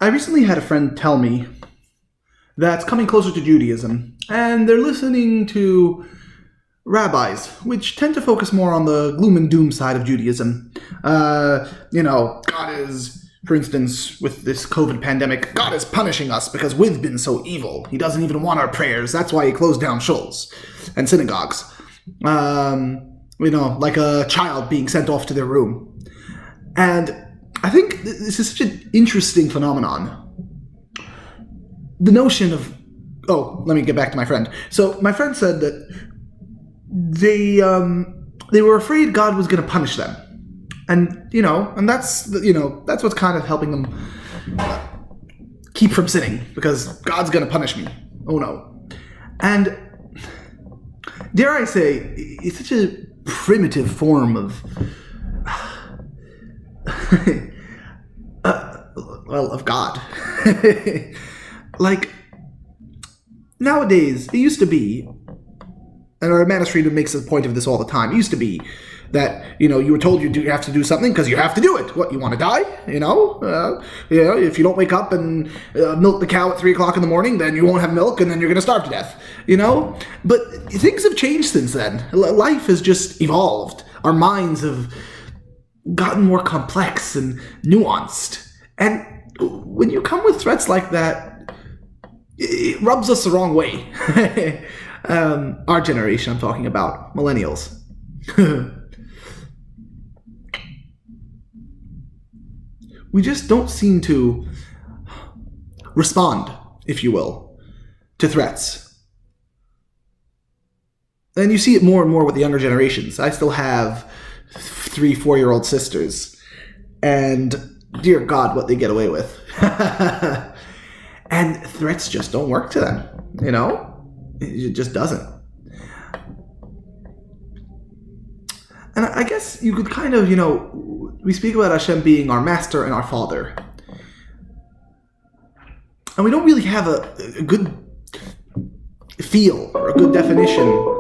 I recently had a friend tell me that's coming closer to Judaism, and they're listening to rabbis, which tend to focus more on the gloom and doom side of Judaism. God is, for instance, with this COVID pandemic, God is punishing us because we've been so evil. He doesn't even want our prayers. That's why he closed down shuls and synagogues. Like a child being sent off to their room. And I think this is such an interesting phenomenon. The notion of... Oh, let me get back to my friend. So my friend said that they were afraid God was going to punish them. And, and that's what's kind of helping them keep from sinning, because God's going to punish me. Oh, no. And dare I say, it's such a primitive form of... of God. Like, nowadays, it used to be, and our Friedmen makes a point of this all the time, it used to be that, you were told you have to do something because you have to do it. What, you want to die? If you don't wake up and milk the cow at 3 o'clock in the morning, then you won't have milk and then you're going to starve to death, But things have changed since then. Life has just evolved. Our minds have gotten more complex and nuanced. And when you come with threats like that, it rubs us the wrong way. Our generation, I'm talking about, millennials. We just don't seem to respond, if you will, to threats. And you see it more and more with the younger generations. I still have 3-4-year-old sisters, and dear God, what they get away with. And threats just don't work to them, It just doesn't. And I guess you could kind of, we speak about Hashem being our master and our father. And we don't really have a good feel or a good definition.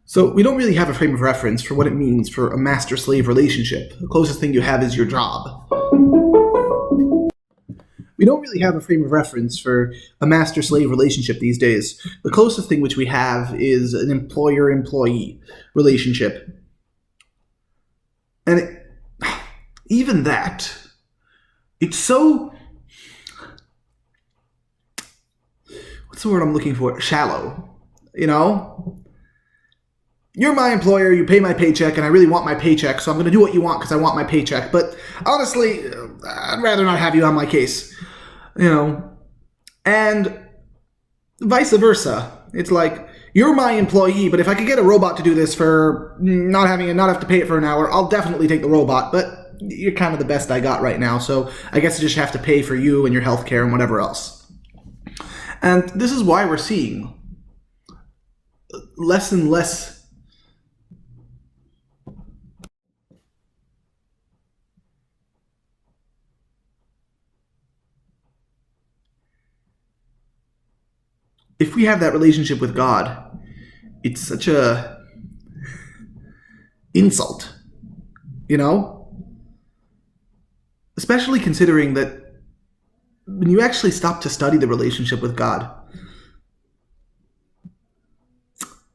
So we don't really have a frame of reference for what it means for a master-slave relationship. The closest thing you have is your job. We don't really have a frame of reference for a master-slave relationship these days. The closest thing which we have is an employer-employee relationship. And even that, it's so... What's the word I'm looking for? Shallow. You're my employer, you pay my paycheck, and I really want my paycheck, so I'm going to do what you want because I want my paycheck. But honestly, I'd rather not have you on my case. And vice versa. It's like, you're my employee, but if I could get a robot to do this for not have to pay it for an hour, I'll definitely take the robot. But you're kind of the best I got right now, so I guess I just have to pay for you and your healthcare and whatever else. And this is why we're seeing less and less if we have that relationship with God, it's such a insult, Especially considering that when you actually stop to study the relationship with God,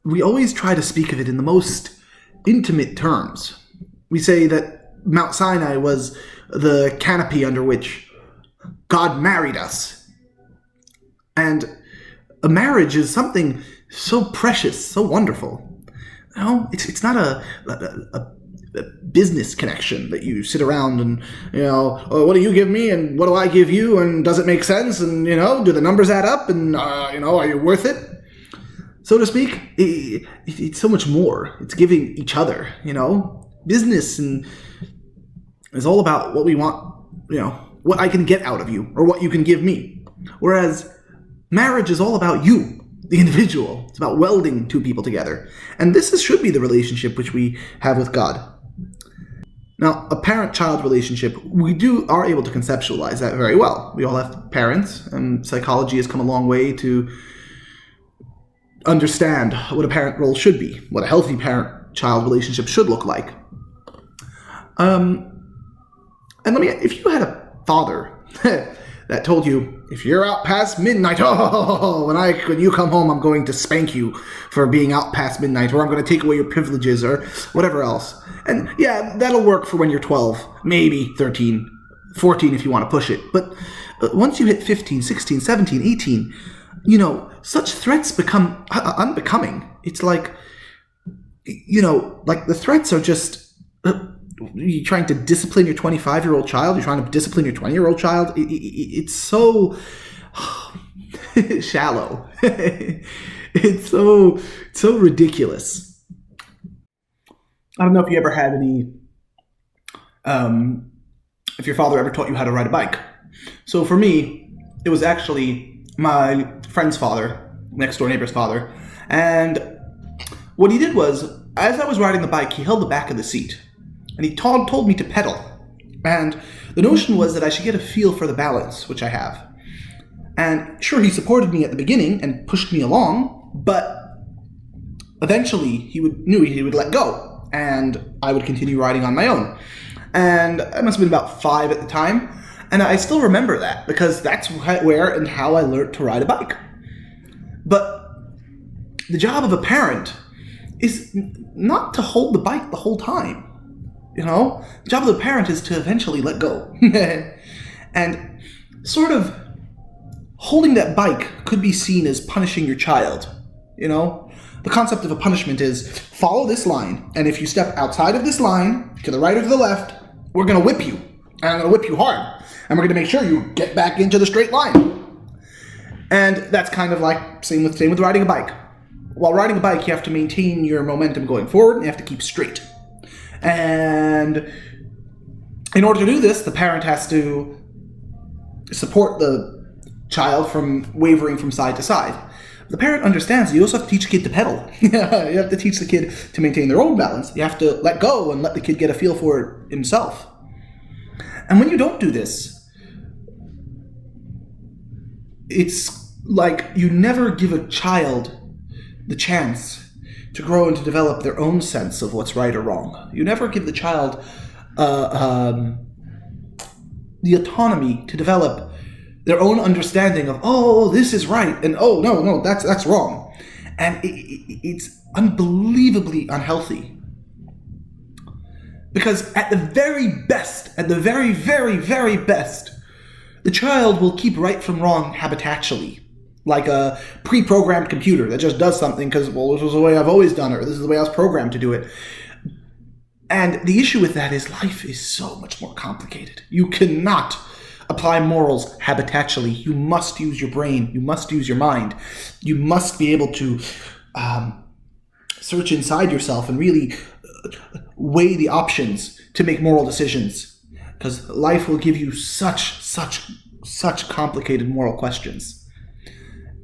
we always try to speak of it in the most intimate terms. We say that Mount Sinai was the canopy under which God married us. And a marriage is something so precious, so wonderful. It's not a business connection that you sit around and, oh, what do you give me and what do I give you and does it make sense and, do the numbers add up and, are you worth it? So to speak, it's so much more. It's giving each other, Business and is all about what we want, what I can get out of you or what you can give me. Whereas marriage is all about you, the individual. It's about welding two people together. And should be the relationship which we have with God. Now, a parent-child relationship, we are able to conceptualize that very well. We all have parents, and psychology has come a long way to understand what a parent role should be, what a healthy parent-child relationship should look like. And if you had a father that told you, if you're out past midnight, when you come home, I'm going to spank you for being out past midnight, or I'm going to take away your privileges, or whatever else. And yeah, that'll work for when you're 12, maybe 13, 14 if you want to push it. But once you hit 15, 16, 17, 18, such threats become unbecoming. It's like, like the threats are just, you're trying to discipline your 25-year-old child, you're trying to discipline your 20-year-old child. It's so shallow. It's so ridiculous. I don't know if you ever had any, if your father ever taught you how to ride a bike. So for me, it was actually my friend's father, next door neighbor's father. And what he did was, as I was riding the bike, he held the back of the seat. And he told me to pedal. And the notion was that I should get a feel for the balance, which I have. And sure, he supported me at the beginning and pushed me along, but eventually he would let go, and I would continue riding on my own. And I must have been about 5 at the time, and I still remember that, because that's where and how I learned to ride a bike. But the job of a parent is not to hold the bike the whole time. The job of the parent is to eventually let go. And sort of holding that bike could be seen as punishing your child. The concept of a punishment is, follow this line, and if you step outside of this line, to the right or to the left, we're going to whip you. And I'm going to whip you hard. And we're going to make sure you get back into the straight line. And that's kind of like, same with riding a bike. While riding a bike, you have to maintain your momentum going forward, and you have to keep straight. And in order to do this, the parent has to support the child from wavering from side to side. The parent understands you also have to teach the kid to pedal. You have to teach the kid to maintain their own balance. You have to let go and let the kid get a feel for it himself. And when you don't do this, it's like you never give a child the chance to grow and to develop their own sense of what's right or wrong. You never give the child the autonomy to develop their own understanding of, this is right, and no, that's wrong. And it's unbelievably unhealthy. Because at the very best, at the very, very, very best, the child will keep right from wrong habitually. Like a pre-programmed computer that just does something because, this is the way I've always done it, or this is the way I was programmed to do it. And the issue with that is life is so much more complicated. You cannot apply morals habitually. You must use your brain. You must use your mind. You must be able to search inside yourself and really weigh the options to make moral decisions. Because life will give you such complicated moral questions.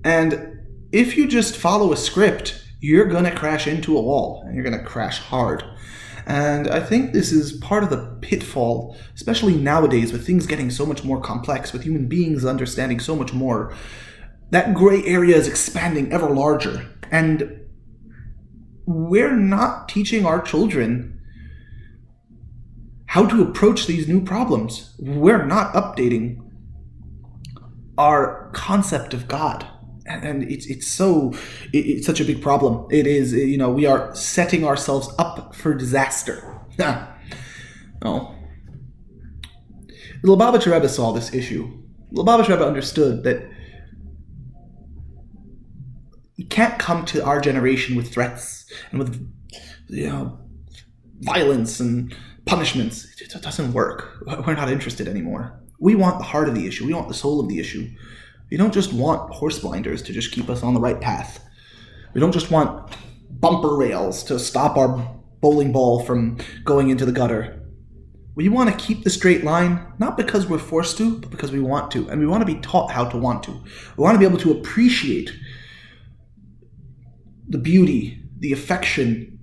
And if you just follow a script, you're going to crash into a wall, and you're going to crash hard. And I think this is part of the pitfall, especially nowadays with things getting so much more complex, with human beings understanding so much more. That gray area is expanding ever larger. And we're not teaching our children how to approach these new problems. We're not updating our concept of God. And it's such a big problem. It is, we are setting ourselves up for disaster. No. The Lubavitcher Rebbe saw this issue. The Lubavitcher Rebbe understood that you can't come to our generation with threats and with, violence and punishments. It doesn't work. We're not interested anymore. We want the heart of the issue. We want the soul of the issue. We don't just want horse blinders to just keep us on the right path. We don't just want bumper rails to stop our bowling ball from going into the gutter. We want to keep the straight line, not because we're forced to, but because we want to. And we want to be taught how to want to. We want to be able to appreciate the beauty, the affection,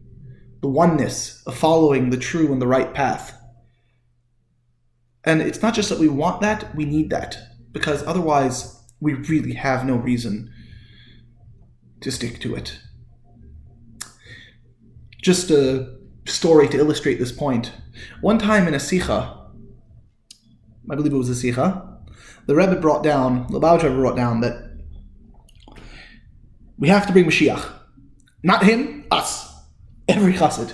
the oneness of following the true and the right path. And it's not just that we want that, we need that. Because otherwise, we really have no reason to stick to it. Just a story to illustrate this point. One time in a Sikha, I believe it was a Sikha, the Lubavitcher brought down that we have to bring Mashiach. Not him, us. Every chassid.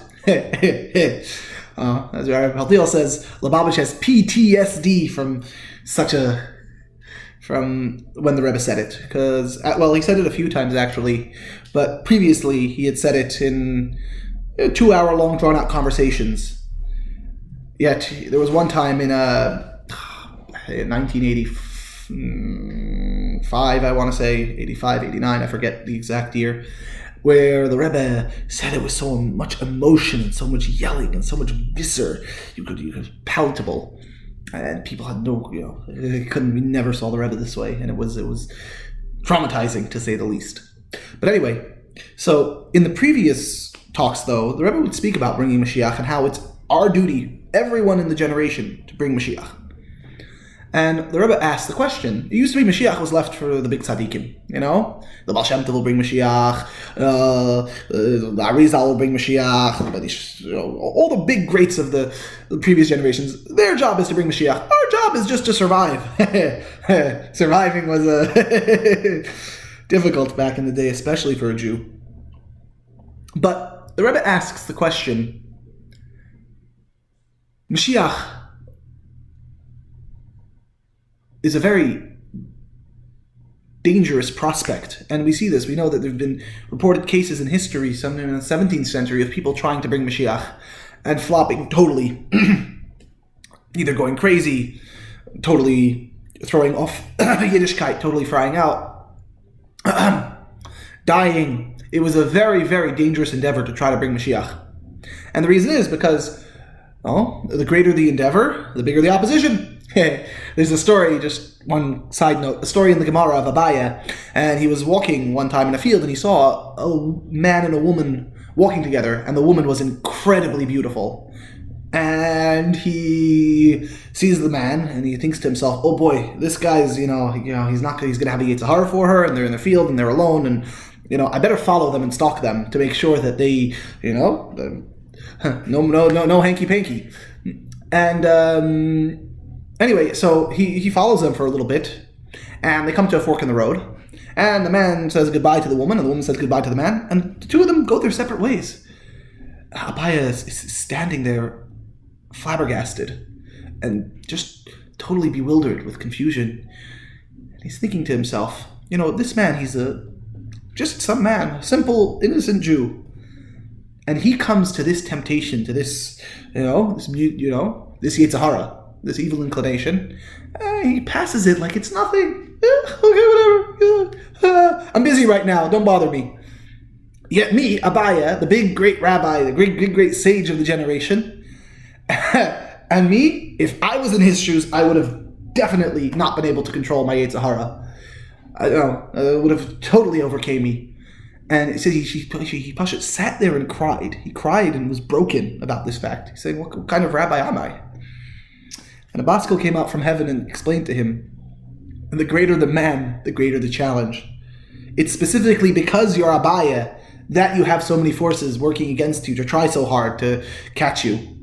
As Rabbi Paltiel says, Lubavitcher has PTSD from when the Rebbe said it. Because, he said it a few times actually, but previously he had said it in 2-hour-long drawn-out conversations. Yet, there was one time in 1985, I want to say, 85, 89, I forget the exact year, where the Rebbe said it with so much emotion and so much yelling and so much viscer, you could palatable, and people had we never saw the Rebbe this way, and it was traumatizing to say the least. But anyway, so in the previous talks, though, the Rebbe would speak about bringing Mashiach and how it's our duty, everyone in the generation, to bring Mashiach. And the Rebbe asked the question. It used to be Mashiach was left for the big tzaddikim, The Baal Shem Tov will bring Mashiach, the Arizal will bring Mashiach, all the big greats of the previous generations. Their job is to bring Mashiach. Our job is just to survive. Surviving was difficult back in the day, especially for a Jew. But the Rebbe asks the question, Mashiach is a very dangerous prospect. And we see this. We know that there have been reported cases in history, some in the 17th century, of people trying to bring Mashiach and flopping totally. Either going crazy, totally throwing off Yiddishkeit, totally frying out, dying. It was a very, very dangerous endeavor to try to bring Mashiach. And the reason is because, the greater the endeavor, the bigger the opposition. There's a story, just one side note, a story in the Gemara of Abaye, and he was walking one time in a field and he saw a man and a woman walking together, and the woman was incredibly beautiful. And he sees the man and he thinks to himself, oh boy, this guy's, he's going to have a Yitzhahara for her, and they're in the field and they're alone, and, I better follow them and stalk them to make sure that they, no hanky-panky. And, anyway, so he follows them for a little bit, and they come to a fork in the road, and the man says goodbye to the woman, and the woman says goodbye to the man, and the two of them go their separate ways. Abaye is standing there flabbergasted and just totally bewildered with confusion. And he's thinking to himself, this man, he's just some man, a simple, innocent Jew. And he comes to this temptation, to this, this Yitzhahara, this evil inclination. He passes it like it's nothing. Okay, whatever. I'm busy right now. Don't bother me. Yet me, Abaye, the big great rabbi, the great sage of the generation, and me, if I was in his shoes, I would have definitely not been able to control my Yitzhahara. It would have totally overcame me. And it says he sat there and cried. He cried and was broken about this fact. He's saying, what kind of rabbi am I? And a Baskel came out from heaven and explained to him, and the greater the man, the greater the challenge. It's specifically because you're Abaye that you have so many forces working against you to try so hard to catch you.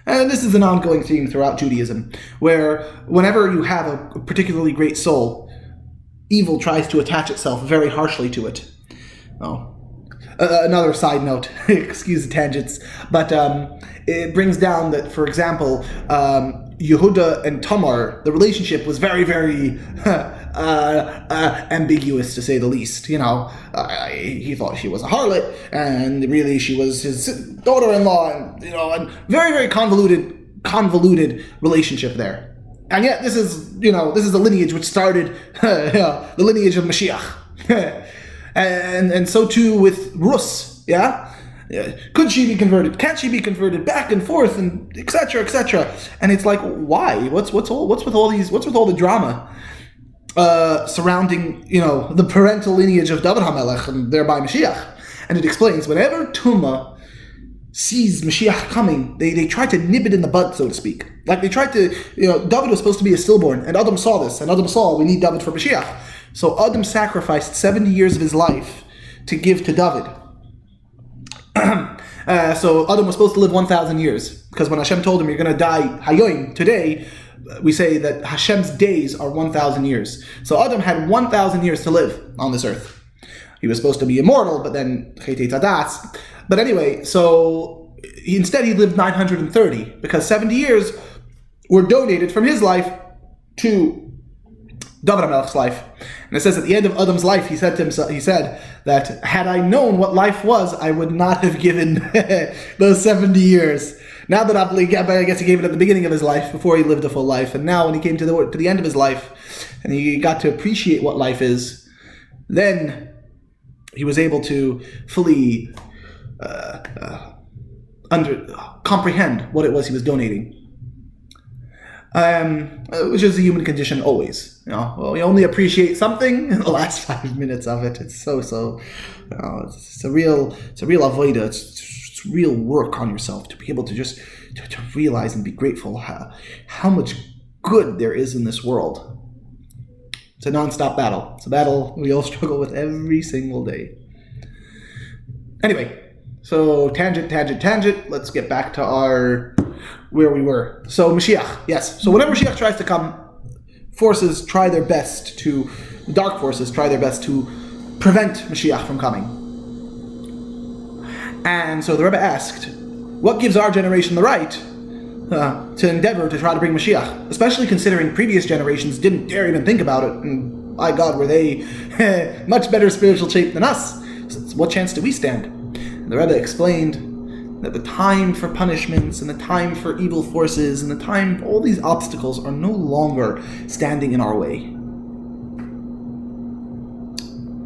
And this is an ongoing theme throughout Judaism, where whenever you have a particularly great soul, evil tries to attach itself very harshly to it. Another side note, excuse the tangents, but it brings down that, for example, Yehuda and Tamar, the relationship was very, very ambiguous, to say the least. He thought she was a harlot, and really she was his daughter-in-law, and and very, very convoluted relationship there. And yet this is the lineage which started the lineage of Mashiach. And so too with Rus, could she be converted? Can't she be converted? Back and forth, and etc., etc. And it's like, why? What's with all the drama surrounding the parental lineage of David HaMelech and thereby Mashiach? And it explains, whenever Tumah sees Mashiach coming, they try to nip it in the bud, so to speak. Like they tried to, David was supposed to be a stillborn, and Adam saw this, and Adam saw we need David for Mashiach. So Adam sacrificed 70 years of his life to give to David. So Adam was supposed to live 1,000 years, because when Hashem told him, you're going to die hayoim, today, we say that Hashem's days are 1,000 years. So Adam had 1,000 years to live on this earth. He was supposed to be immortal, but then Chetei Tadas. But anyway, so instead he lived 930, because 70 years were donated from his life to David HaMelech's life. And it says at the end of Adam's life, he said to himself, he said that had I known what life was, I would not have given those 70 years. Now that I guess he gave it at the beginning of his life, before he lived a full life, and now when he came to the end of his life, and he got to appreciate what life is, then he was able to fully comprehend what it was he was donating. Which is the human condition always. Well, we only appreciate something in the last 5 minutes of it. It's it's a real avoida. It's real work on yourself to be able to just to realize and be grateful how much good there is in this world. It's a non-stop battle. It's a battle we all struggle with every single day. Anyway, so tangent. Let's get back to where we were. So Mashiach, yes. So whenever Mashiach tries to come, dark forces try their best to prevent Mashiach from coming. And so the Rebbe asked, what gives our generation the right to endeavor to try to bring Mashiach? Especially considering previous generations didn't dare even think about it. And by God, were they much better spiritual shape than us. So what chance do we stand? And the Rebbe explained that the time for punishments and the time for evil forces and the time for all these obstacles are no longer standing in our way.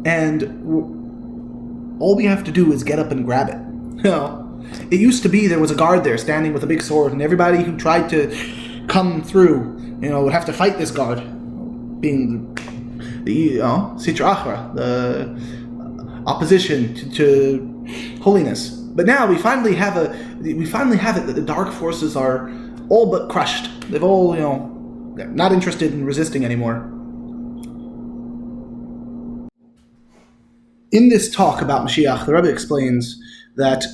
And all we have to do is get up and grab it. It used to be there was a guard there standing with a big sword, and everybody who tried to come through, would have to fight this guard, being the Sitra Achra, the opposition to holiness. But now we finally have it that the dark forces are all but crushed. They've all, they're not interested in resisting anymore. In this talk about Mashiach, the Rebbe explains that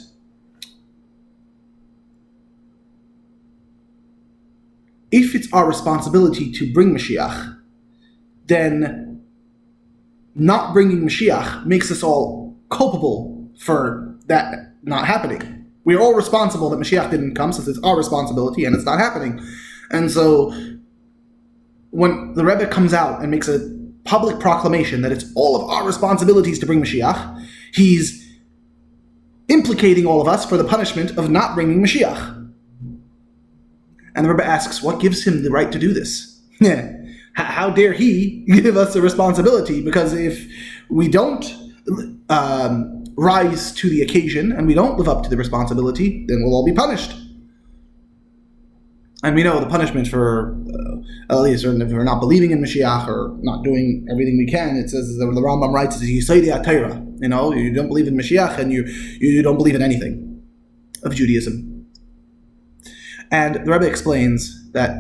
if it's our responsibility to bring Mashiach, then not bringing Mashiach makes us all culpable for that not happening. We're all responsible that Mashiach didn't come, since it's our responsibility and it's not happening. And so when the Rebbe comes out and makes a public proclamation that it's all of our responsibilities to bring Mashiach, he's implicating all of us for the punishment of not bringing Mashiach. And the Rebbe asks, what gives him the right to do this? How dare he give us a responsibility? Because if we don't rise to the occasion and we don't live up to the responsibility, then we'll all be punished. And we know the punishment for at least if we're not believing in Mashiach or not doing everything we can. It says, the Rambam writes, Yossi Torah. You don't believe in Mashiach and you don't believe in anything of Judaism. And the Rebbe explains that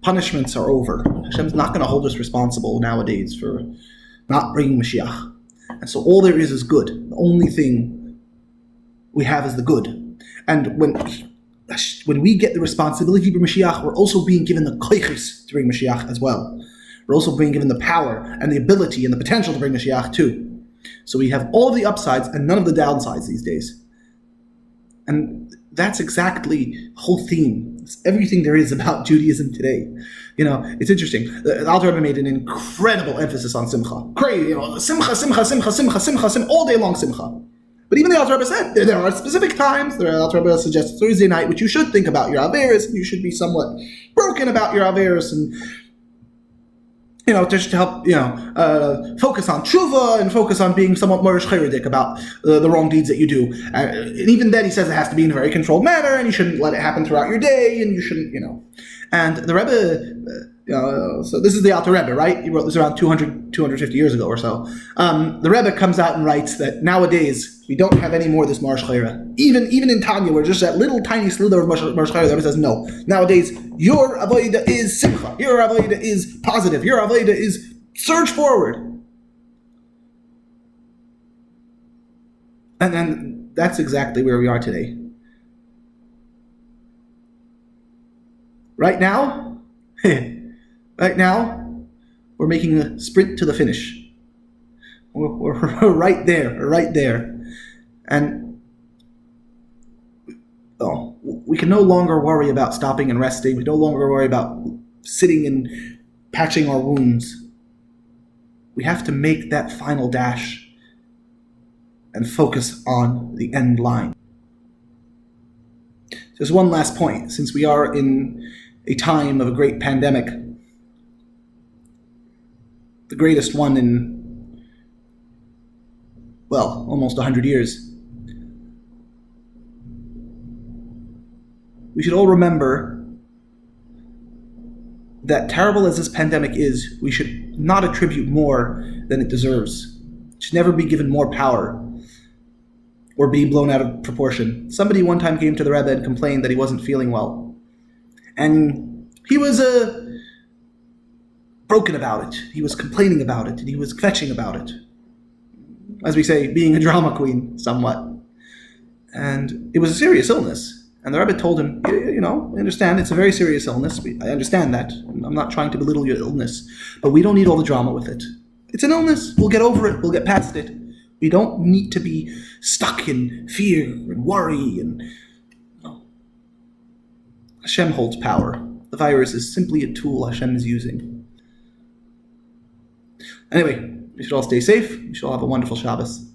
punishments are over. Hashem's not going to hold us responsible nowadays for not bringing Mashiach. And so all there is good. The only thing we have is the good. And when we get the responsibility for Mashiach, we're also being given the koiches to bring Mashiach as well. We're also being given the power and the ability and the potential to bring Mashiach too. So we have all the upsides and none of the downsides these days. And that's exactly the whole theme. It's everything there is about Judaism today. It's interesting. The Alter Rebbe made an incredible emphasis on simcha. Crazy, simcha, all day long simcha. But even the Alter Rebbe said there are specific times. The Alter Rebbe suggests Thursday night, which you should think about your averos, and you should be somewhat broken about your averos, and just to help focus on tshuva and focus on being somewhat more shcheridik about the wrong deeds that you do. And even then, he says it has to be in a very controlled manner, and you shouldn't let it happen throughout your day, and you shouldn't, And the Rebbe, so this is the Alter Rebbe, right? He wrote this around 250 years ago or so. The Rebbe comes out and writes that nowadays we don't have any more of this Mar Shchera. Even in Tanya, where just that little tiny slither of Mar Shchera, the Rebbe says no. Nowadays, your avodah is simcha. Your avodah is positive. Your avodah is surge forward. And then that's exactly where we are today. Right now, right now, we're making a sprint to the finish. We're right there, right there. And we can no longer worry about stopping and resting. We no longer worry about sitting and patching our wounds. We have to make that final dash and focus on the end line. Just one last point, since we are in a time of a great pandemic, the greatest one in, well, almost 100 years. We should all remember that terrible as this pandemic is, we should not attribute more than it deserves. It should never be given more power or be blown out of proportion. Somebody one time came to the Rabbi and complained that he wasn't feeling well. And he was broken about it. He was complaining about it, and he was kvetching about it. As we say, being a drama queen, somewhat. And it was a serious illness. And the Rabbi told him, I understand, it's a very serious illness. I understand that. I'm not trying to belittle your illness. But we don't need all the drama with it. It's an illness. We'll get over it. We'll get past it. We don't need to be stuck in fear and worry. And Hashem holds power. The virus is simply a tool Hashem is using. Anyway, we should all stay safe. We should all have a wonderful Shabbos.